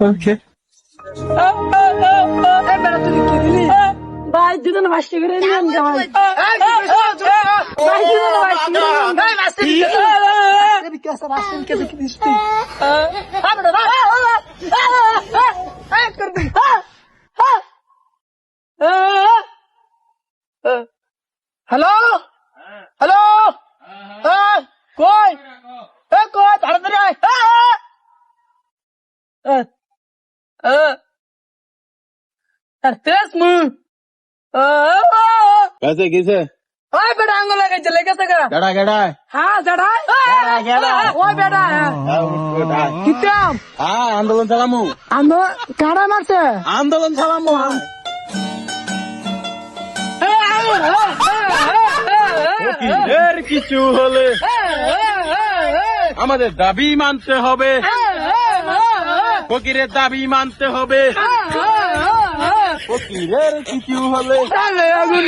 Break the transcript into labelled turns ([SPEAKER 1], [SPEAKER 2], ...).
[SPEAKER 1] ওকে
[SPEAKER 2] ভাই দুজন বাসটি করে নিলাম ভাই দুজন বাসটি
[SPEAKER 1] হ্যালো হ্যালো কই কই তাড়াতাড়ি
[SPEAKER 3] कैसे किसे
[SPEAKER 1] बेटा आंगो लगे चले कैसे का
[SPEAKER 3] गड़ा गड़ा
[SPEAKER 1] हाँ जड़ा ओ बेटा कितना
[SPEAKER 3] हाँ आंदोलन चलामु
[SPEAKER 1] आंदो काड़ा मारते
[SPEAKER 3] आंदोलन चलामु এর কিছু হলে আমাদের দাবি মানতে হবে ফকিরের দাবি মানতে হবে ফকিরের কিছু হলে
[SPEAKER 1] আগুন